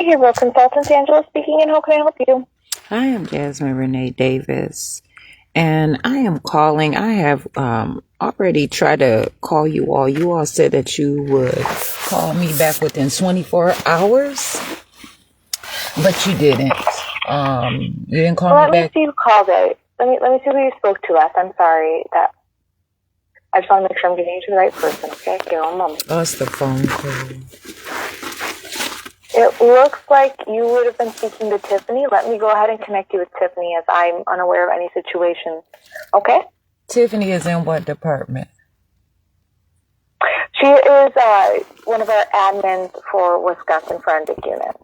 Behavioral Consultants, Angela speaking, and how can I help you? I am Jasmine Renee Davis, and I am calling. I have already tried to call you all. You all said that you would call me back within 24 hours, but you didn't. You didn't call me back. Let me see who called it. Let me see who you spoke to last. I'm sorry. I just want to make sure I'm getting you to the right person, okay? Give me one moment. Oh, it's the phone call. It looks like you would have been speaking to Tiffany. Let me go ahead and connect you with Tiffany as I'm unaware of any situation. Okay? Tiffany is in what department? She is one of our admins for Wisconsin Forensic Unit.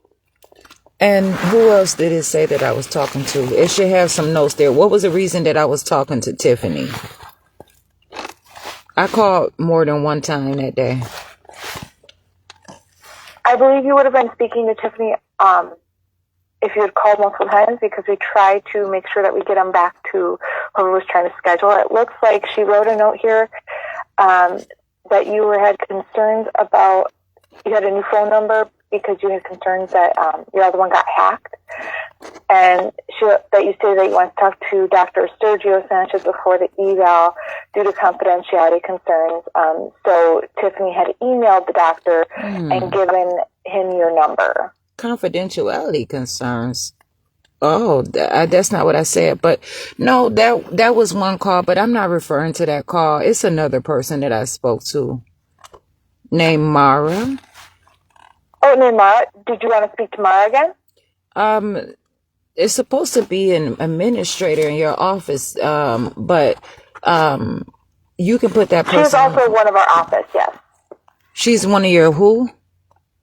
And who else did it say that I was talking to? It should have some notes there. What was the reason that I was talking to Tiffany? I called more than one time that day. I believe you would have been speaking to Tiffany if you had called multiple times, because we tried to make sure that we get them back to whoever was trying to schedule. It looks like she wrote a note here that you had concerns about, you had a new phone number because you had concerns that your other one got hacked. And that you say that you want to talk to Dr. Sergio Sanchez before the eval due to confidentiality concerns. So Tiffany had emailed the doctor and given him your number. Confidentiality concerns. Oh, that's not what I said. But no, that was one call, but I'm not referring to that call. It's another person that I spoke to named Mara. Oh, named Mara. Did you want to speak to Mara again? It's supposed to be an administrator in your office, but you can put that person. She's also one of our office, yes. She's one of your who?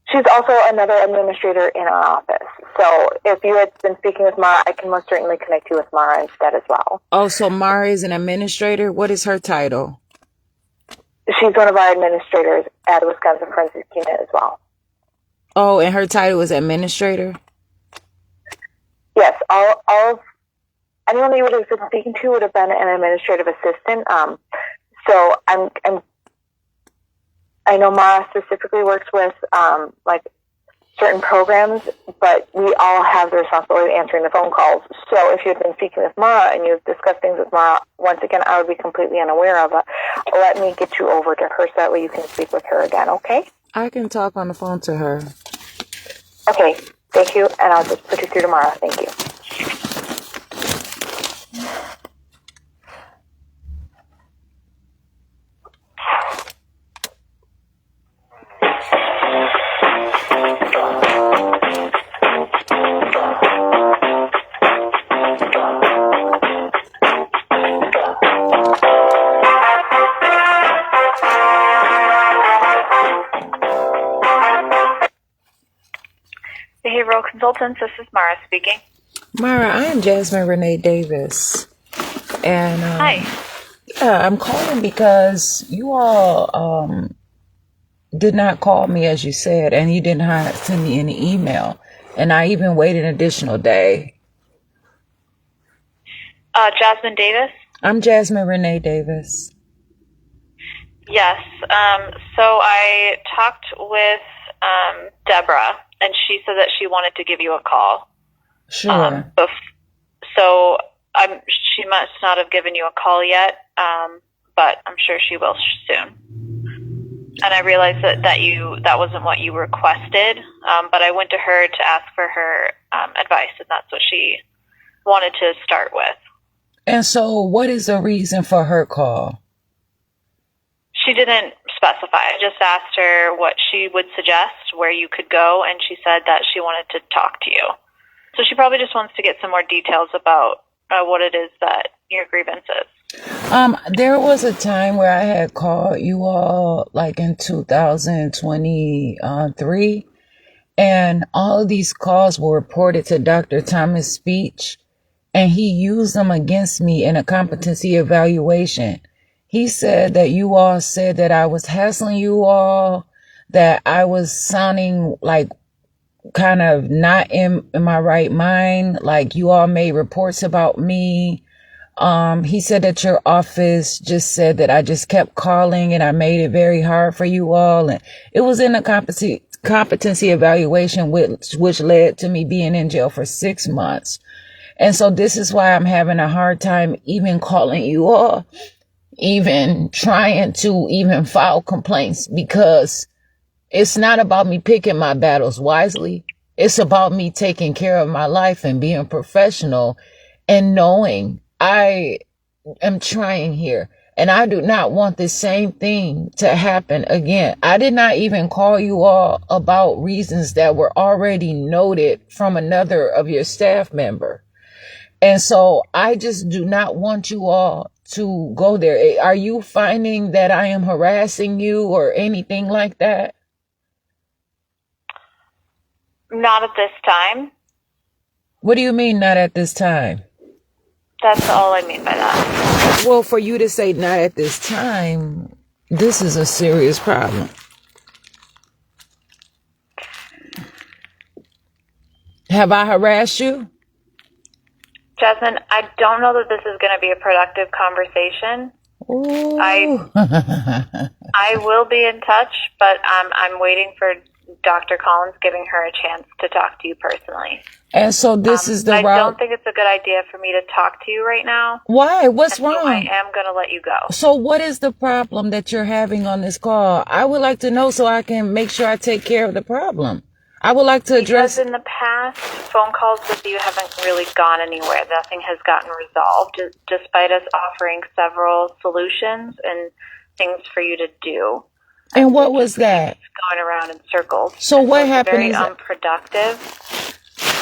She's also another administrator in our office. So if you had been speaking with Mara, I can most certainly connect you with Mara instead as well. Oh, so Mara is an administrator? What is her title? She's one of our administrators at the Wisconsin Forensic Unit as well. Oh, and her title is administrator? Yes, anyone that you would have been speaking to would have been an administrative assistant. So I know Mara specifically works with like certain programs, but we all have the responsibility of answering the phone calls. So if you've been speaking with Mara and you've discussed things with Mara, once again, I would be completely unaware of it. Let me get you over to her so that way you can speak with her again, okay? I can talk on the phone to her. Okay, thank you, and I'll just put you through to Mara. Thank you. Behavioral Consultants, this is Mara speaking. Mara, I am Jasmine Renee Davis. And hi. Yeah, I'm calling because you all did not call me as you said, and you did not send me any email. And I even waited an additional day. Jasmine Davis? I'm Jasmine Renee Davis. Yes. So I talked with Deborah, and she said that she wanted to give you a call. Sure. So she must not have given you a call yet, but I'm sure she will soon. And I realized that wasn't what you requested, but I went to her to ask for her advice, and that's what she wanted to start with. And so what is the reason for her call? She didn't specify. I just asked her what she would suggest, where you could go, and she said that she wanted to talk to you. So she probably just wants to get some more details about what it is that your grievance is. There was a time where I had called you all like in 2023, and all of these calls were reported to Dr. Thomas Speech, and he used them against me in a competency evaluation. He said that you all said that I was hassling you all, that I was sounding like kind of not in my right mind, like you all made reports about me. He said that your office just said that I just kept calling and I made it very hard for you all. And it was in a competency evaluation, which led to me being in jail for 6 months. And so this is why I'm having a hard time even calling you all, even trying to even file complaints, because it's not about me picking my battles wisely. It's about me taking care of my life and being professional and knowing I am trying here. And I do not want the same thing to happen again. I did not even call you all about reasons that were already noted from another of your staff member. And so I just do not want you all to go there. Are you finding that I am harassing you or anything like that? Not at this time. What do you mean, not at this time? That's all I mean by that. Well, for you to say not at this time, this is a serious problem. Have I harassed you? Jasmine, I don't know that this is going to be a productive conversation. Ooh. I will be in touch, but I'm waiting for Dr. Collins giving her a chance to talk to you personally. And so this is the route. I don't think it's a good idea for me to talk to you right now. Why? What's wrong? So I am going to let you go. So what is the problem that you're having on this call? I would like to know so I can make sure I take care of the problem. I would like to address... Because in the past, phone calls with you haven't really gone anywhere. Nothing has gotten resolved, despite us offering several solutions and things for you to do. And what was that? Going around in circles. So what happened? Very unproductive.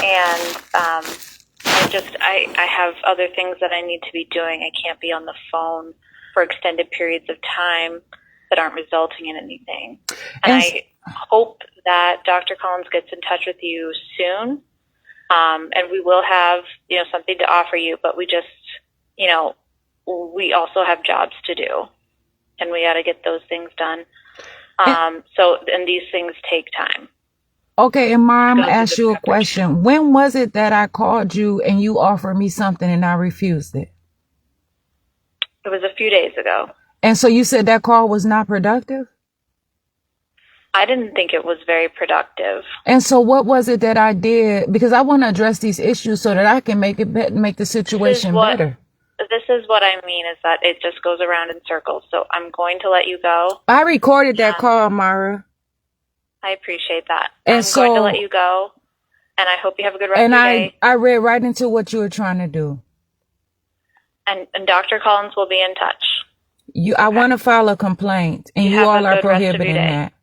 And I have other things that I need to be doing. I can't be on the phone for extended periods of time that aren't resulting in anything. And I hope that Dr. Collins gets in touch with you soon. And we will have, something to offer you, but we just, we also have jobs to do, and we got to get those things done. And these things take time. Okay, and Mara, I'm going to ask you a question. When was it that I called you and you offered me something and I refused it? It was a few days ago. And so you said that call was not productive? I didn't think it was very productive. And so what was it that I did? Because I want to address these issues so that I can make the situation better. This is what I mean, is that it just goes around in circles. So I'm going to let you go. I recorded that call, Mara. I appreciate that. And I'm going to let you go, and I hope you have a good rest of your day. I read right into what you were trying to do. And Dr. Collins will be in touch. I want to file a complaint, and you all are prohibiting that.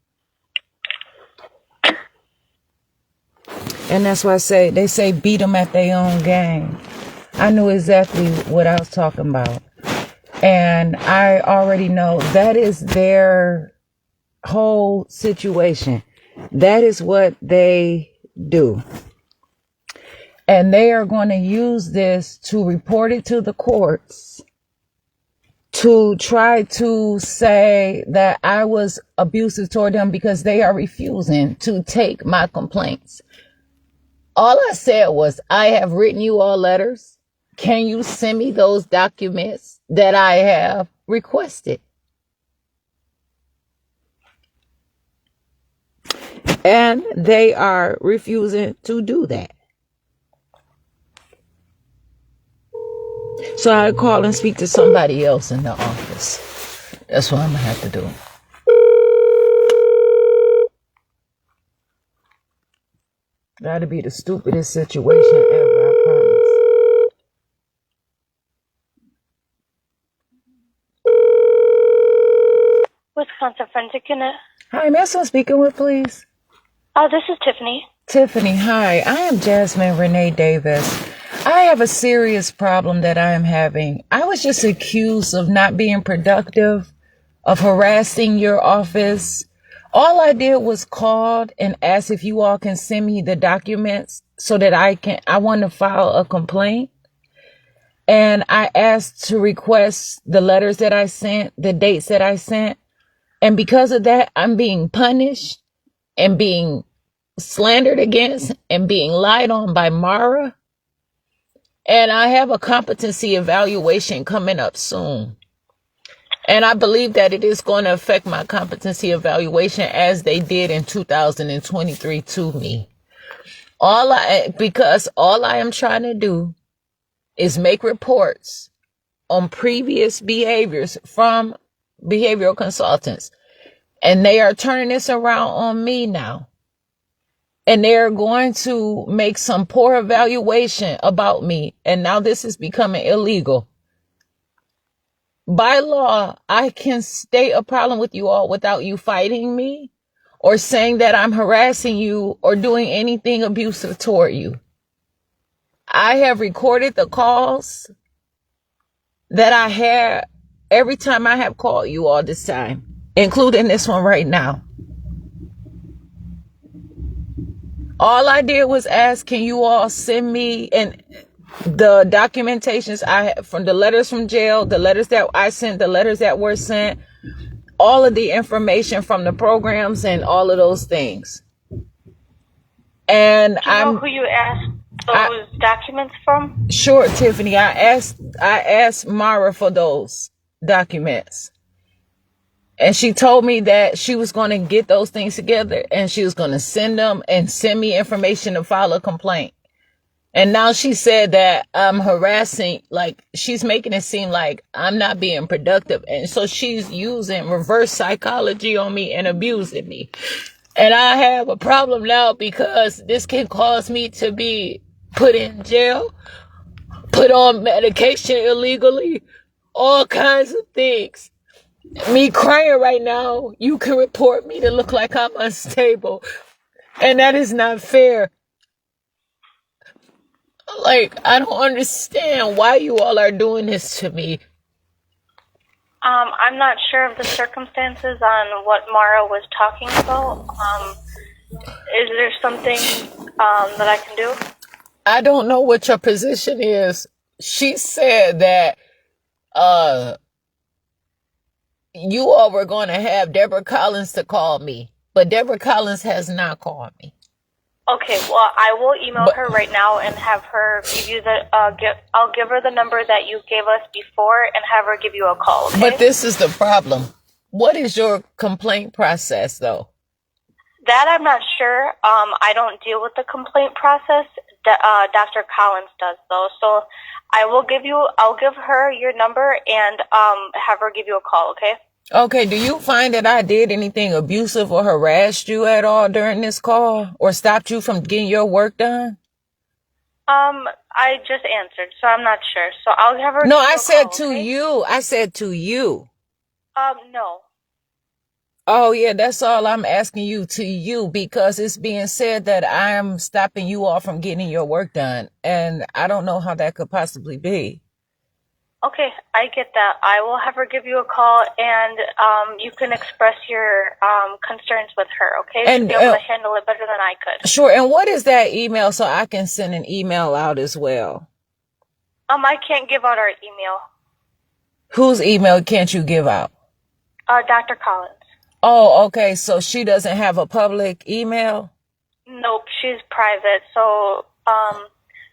And that's why they say beat them at their own game. I knew exactly what I was talking about. And I already know that is their whole situation. That is what they do. And they are going to use this to report it to the courts, to try to say that I was abusive toward them because they are refusing to take my complaints. All I said was, I have written you all letters. Can you send me those documents that I have requested? And they are refusing to do that. So I call and speak to somebody else in the office. That's what I'm going to have to do. That'd be the stupidest situation ever, I promise. Wisconsin Forensic Unit. Hi, may I start speaking with, please? This is Tiffany. Tiffany, hi. I am Jasmine Renee Davis. I have a serious problem that I am having. I was just accused of not being productive, of harassing your office. All I did was called and asked if you all can send me the documents so that I want to file a complaint. And I asked to request the letters that I sent, the dates that I sent. And because of that, I'm being punished and being slandered against and being lied on by Mara. And I have a competency evaluation coming up soon. And I believe that it is going to affect my competency evaluation as they did in 2023 to me. Because all I am trying to do is make reports on previous behaviors from behavioral consultants. And they are turning this around on me now. And they're going to make some poor evaluation about me. And now this is becoming illegal. By law, I can state a problem with you all without you fighting me or saying that I'm harassing you or doing anything abusive toward you. I have recorded the calls that I had every time I have called you all this time, including this one right now. All I did was ask, can you all send me and the documentations I have from the letters from jail, the letters that I sent, the letters that were sent, all of the information from the programs and all of those things. And Do you know who you asked those documents from? Sure, Tiffany. I asked Mara for those documents. And she told me that she was going to get those things together and she was going to send them and send me information to file a complaint. And now she said that I'm harassing, like she's making it seem like I'm not being productive. And so she's using reverse psychology on me and abusing me. And I have a problem now because this can cause me to be put in jail, put on medication illegally, all kinds of things. Me crying right now, you can report me to look like I'm unstable. And that is not fair. Like, I don't understand why you all are doing this to me. I'm not sure of the circumstances on what Mara was talking about. Is there something that I can do? I don't know what your position is. She said that you all were going to have Deborah Collins to call me, but Deborah Collins has not called me. Okay, well, I will email her right now and have her give you I'll give her the number that you gave us before and have her give you a call, okay? But this is the problem. What is your complaint process, though? That I'm not sure. I don't deal with the complaint process. Dr. Collins does, though. So I'll give her your number and have her give you a call, okay? Okay, do you find that I did anything abusive or harassed you at all during this call or stopped you from getting your work done? I just answered, so I'm not sure. So I'll have her. No, I said to you. I said to you. No. Oh, yeah, that's all I'm asking you, to you, because it's being said that I am stopping you all from getting your work done. And I don't know how that could possibly be. Okay, I get that. I will have her give you a call, and you can express your concerns with her, okay? And she'll be able to handle it better than I could. Sure. And what is that email so I can send an email out as well? I can't give out our email. Whose email can't you give out? Dr. Collins. Oh, okay. So she doesn't have a public email? Nope, she's private. So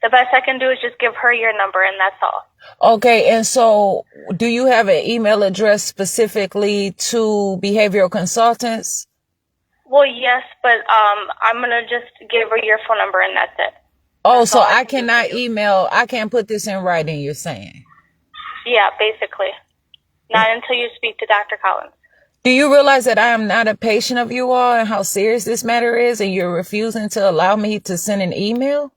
the best I can do is just give her your number, and that's all. Okay, and so do you have an email address specifically to behavioral consultants? Well, yes, but I'm going to just give her your phone number, and that's it. Oh, so I cannot email, I can't put this in writing, you're saying? Yeah, basically. Not until you speak to Dr. Collins. Do you realize that I am not a patient of you all and how serious this matter is, and you're refusing to allow me to send an email?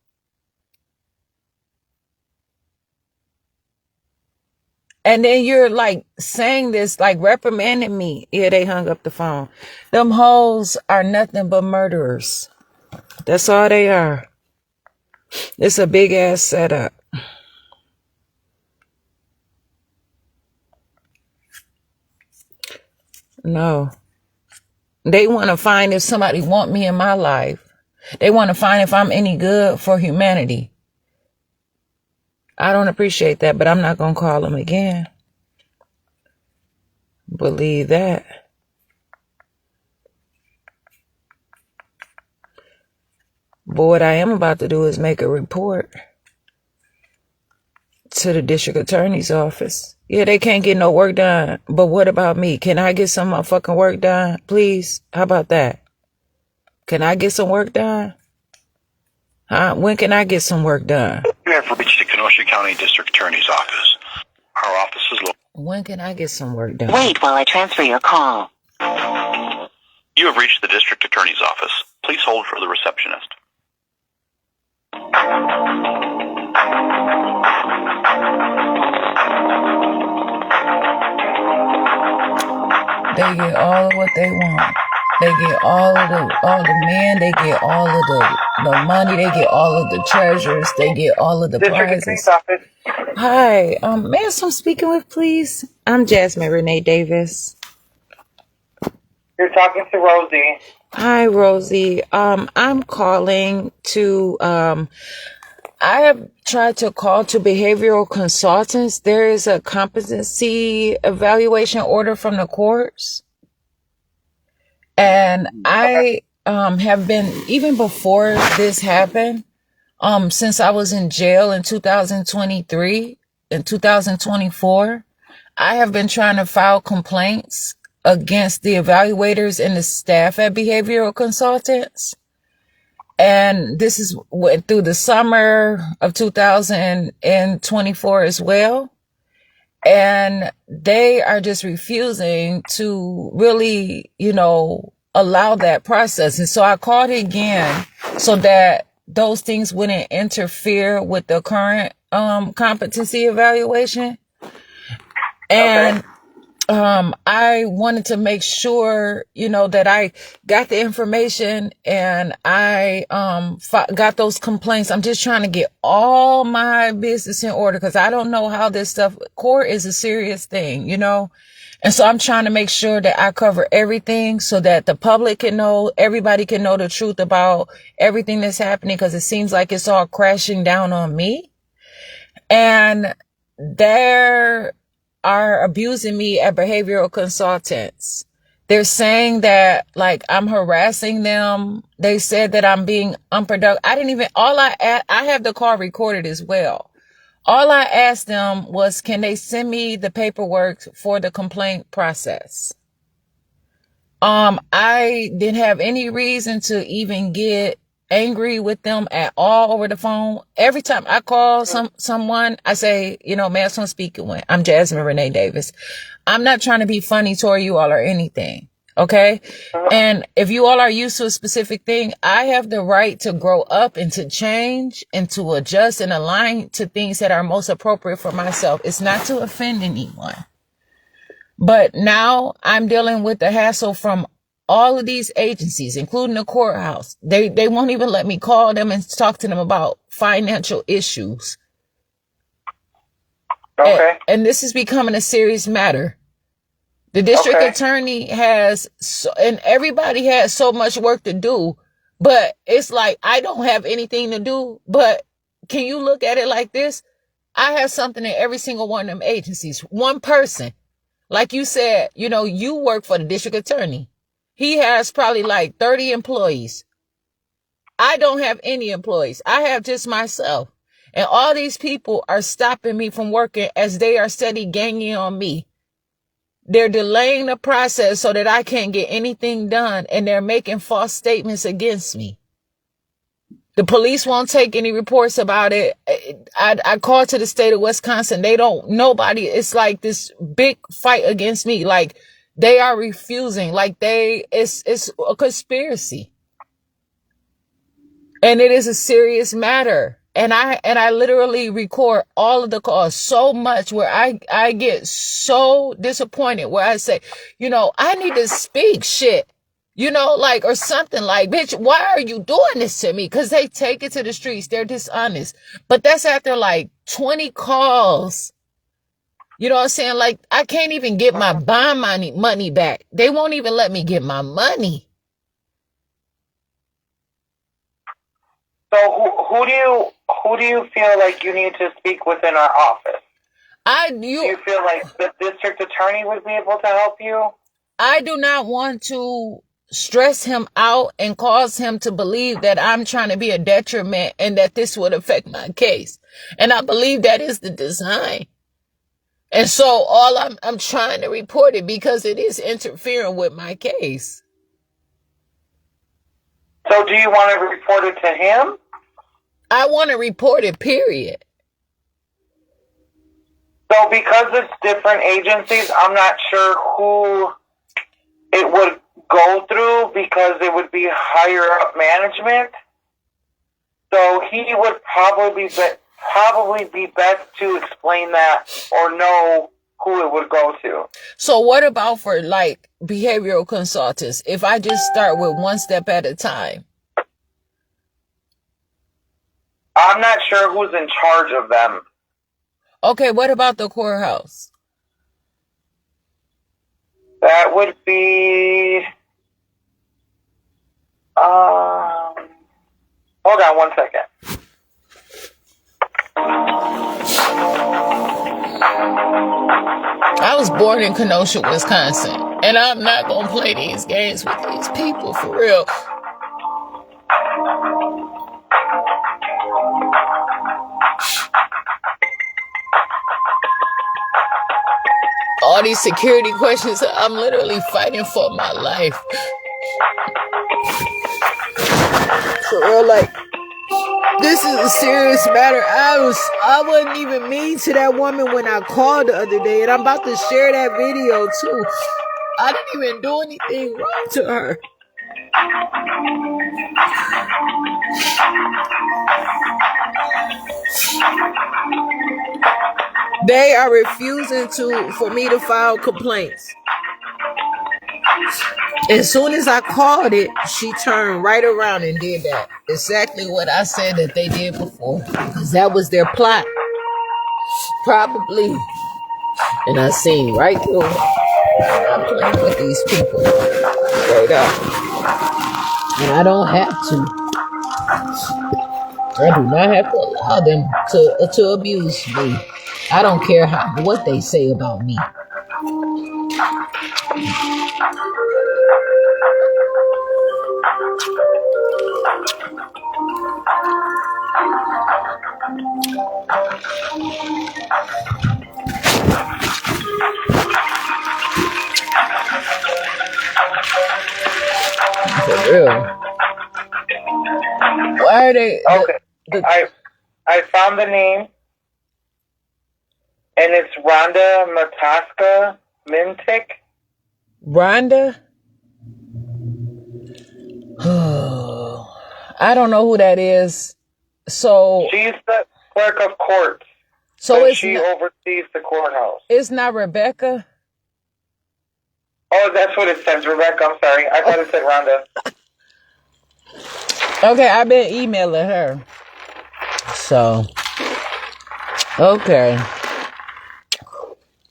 And then you're like saying this, like reprimanding me. Yeah, they hung up the phone. Them hoes are nothing but murderers. That's all they are. It's a big ass setup. No. They want to find if somebody want me in my life. They want to find if I'm any good for humanity. I don't appreciate that, but I'm not going to call them again. Believe that. But what I am about to do is make a report to the district attorney's office Yeah, they can't get no work done. But what about me? Can I get some motherfucking work done, please? How about that? Can I get some work done? Huh? When can I get some work done? You have reached the Kenosha County District Attorney's office. Our office is located. When can I get some work done? Wait while I transfer your call. You have reached the District Attorney's office. Please hold for the receptionist. They get all of what they want. They get all the men, they get all of the money, they get all of the treasures, they get all of the prizes. Hi, may I am speaking with, please? I'm Jasmine Renee Davis. You're talking to Rosie. Hi, Rosie. I'm calling to, I have tried to call to behavioral consultants. There is a competency evaluation order from the courts. And I have been, even before this happened, since I was in jail in 2023 and 2024, I have been trying to file complaints against the evaluators and the staff at behavioral consultants. And this is through the summer of 2024 as well. And they are just refusing to really, allow that process. And so I called again so that those things wouldn't interfere with the current competency evaluation. And I wanted to make sure, that I got the information and I got those complaints. I'm just trying to get all my business in order because I don't know how this stuff, court is a serious thing, And so I'm trying to make sure that I cover everything so that the public can know, everybody can know the truth about everything that's happening because it seems like it's all crashing down on me. And there are abusing me at behavioral consultants. They're saying that I'm harassing them. They said that I'm being unproductive. I have the call recorded as well. All I asked them was, can they send me the paperwork for the complaint process? I didn't have any reason to even get angry with them at all over the phone. Every time I call someone, I say, man, I'm speaking with. I'm Jasmine Renee Davis. I'm not trying to be funny toward you all or anything. Okay. And if you all are used to a specific thing, I have the right to grow up and to change and to adjust and align to things that are most appropriate for myself. It's not to offend anyone. But now I'm dealing with the hassle from all of these agencies, including the courthouse. They won't even let me call them and talk to them about financial issues. Okay. And this is becoming a serious matter. The district attorney and everybody has so much work to do, but it's like, I don't have anything to do. But can you look at it like this? I have something in every single one of them agencies. One person, like you said, you work for the district attorney. He has probably 30 employees. I don't have any employees. I have just myself. And all these people are stopping me from working as they are steady ganging on me. They're delaying the process so that I can't get anything done. And they're making false statements against me. The police won't take any reports about it. I called to the state of Wisconsin. It's like this big fight against me. They are refusing. It's a conspiracy. And it is a serious matter. And I literally record all of the calls so much where I get so disappointed where I say, I need to speak shit, or something bitch, why are you doing this to me? Cause they take it to the streets. They're dishonest, but that's after 20 calls. You know what I'm saying? I can't even get my bond money back. They won't even let me get my money. So who do you feel like you need to speak with in our office? Do you feel like the district attorney would be able to help you? I do not want to stress him out and cause him to believe that I'm trying to be a detriment and that this would affect my case. And I believe that is the design. And so all I'm trying to report it because it is interfering with my case. So do you want to report it to him? I want to report it, period. So because it's different agencies, I'm not sure who it would go through because it would be higher up management. So he would probably be best to explain that or know who it would go to. So what about for like behavioral consultants? If I just start with one step at a time? I'm not sure who's in charge of them. Okay, what about the courthouse? That would be... hold on one second. I was born in Kenosha, Wisconsin, and I'm not going to play these games with these people, for real. All these security questions, I'm literally fighting for my life. For real, like, this is a serious matter. I wasn't even mean to that woman when I called the other day, and I'm about to share that video too. I didn't even do anything wrong to her. They are refusing for me to file complaints. As soon as I called it, she turned right around and did that. Exactly what I said that they did before. Because that was their plot. Probably. And I seen right through it. I'm playing with these people. Straight up. And I don't have to. I do not have to allow them to abuse me. I don't care what they say about me. For real. Why are they... Okay. I found the name. And it's Rhonda Mataska Mintic. Rhonda? I don't know who that is. So she's the clerk of court. So she oversees the courthouse. It's not Rebecca? Oh, that's what it says, Rebecca. I'm sorry. I thought it said Rhonda. Okay, I've been emailing her. So, okay.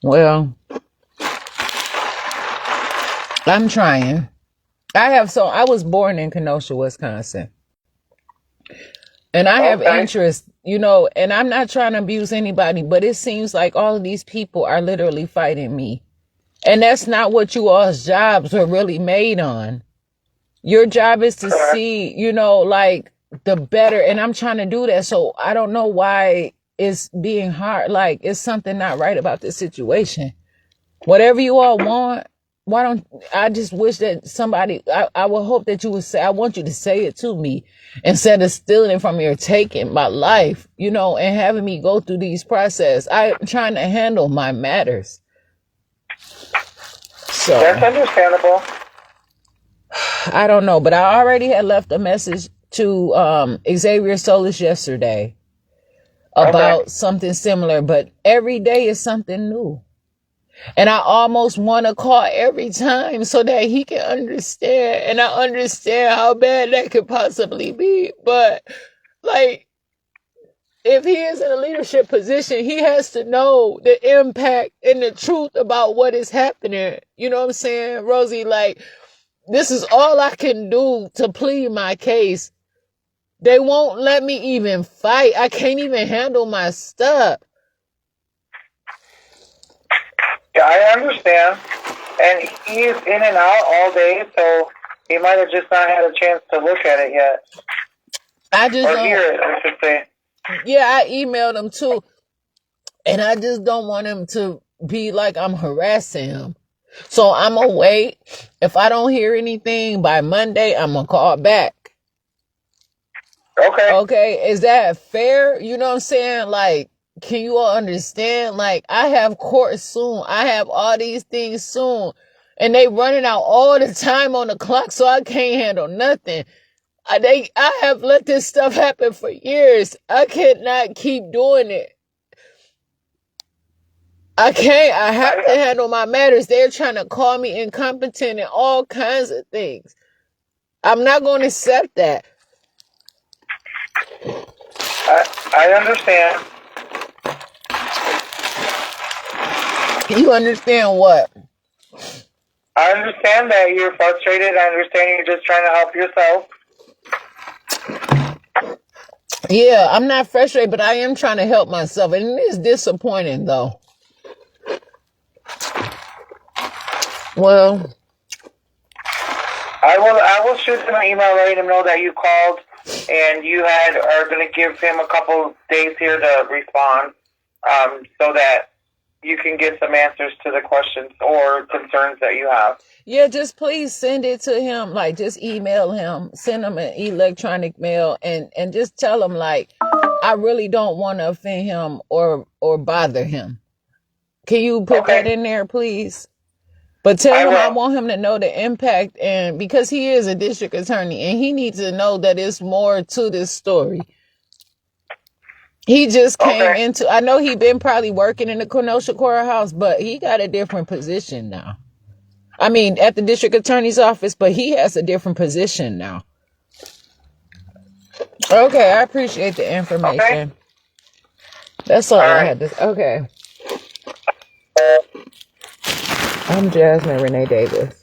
Well, I'm trying. I was born in Kenosha, Wisconsin. And I have interest, and I'm not trying to abuse anybody, but it seems like all of these people are literally fighting me. And that's not what you all's jobs are really made on. Your job is to see, like the better. And I'm trying to do that. So I don't know why it's being hard. Like it's something not right about this situation. Whatever you all want, why don't I just wish that somebody, I would hope that you would say, I want you to say it to me instead of stealing it from me or taking my life, and having me go through these process. I'm trying to handle my matters. So that's understandable. I don't know, but I already had left a message to Xavier Solis yesterday about something similar, but every day is something new. And I almost want to call every time so that he can understand. And I understand how bad that could possibly be. But, like, if he is in a leadership position, he has to know the impact and the truth about what is happening. You know what I'm saying, Rosie? Like, this is all I can do to plead my case. They won't let me even fight. I can't even handle my stuff. Yeah, I understand. And he's in and out all day, so he might have just not had a chance to look at it yet. Hear it, I should say. Yeah, I emailed him too. And I just don't want him to be like I'm harassing him. So I'm going to wait. If I don't hear anything by Monday, I'm going to call back. Okay. Okay. Is that fair? You know what I'm saying? Like, can you all understand? Like, I have court soon. I have all these things soon. And they running out all the time on the clock, so I can't handle nothing. I have let this stuff happen for years. I cannot keep doing it. I can't. I have to handle my matters. They're trying to call me incompetent and all kinds of things. I'm not going to accept that. I understand. You understand what? I understand that you're frustrated. I understand you're just trying to help yourself. Yeah, I'm not frustrated, but I am trying to help myself. And it is disappointing, though. Well, I will shoot him an email letting him know that you called and you are going to give him a couple days here to respond, so that you can get some answers to the questions or concerns that you have. Yeah, just please send it to him. Like, just email him, send him an electronic mail, and just tell him, like, I really don't want to offend him or bother him. Can you put that in there, please? But tell him I want him to know the impact, and because he is a district attorney, and he needs to know that it's more to this story. He just came into, I know he been probably working in the Kenosha courthouse, but he got a different position now. I mean, at the district attorney's office, but he has a different position now. Okay, I appreciate the information. Okay. That's all I had to. Okay. I'm Jasmine Renee Davis.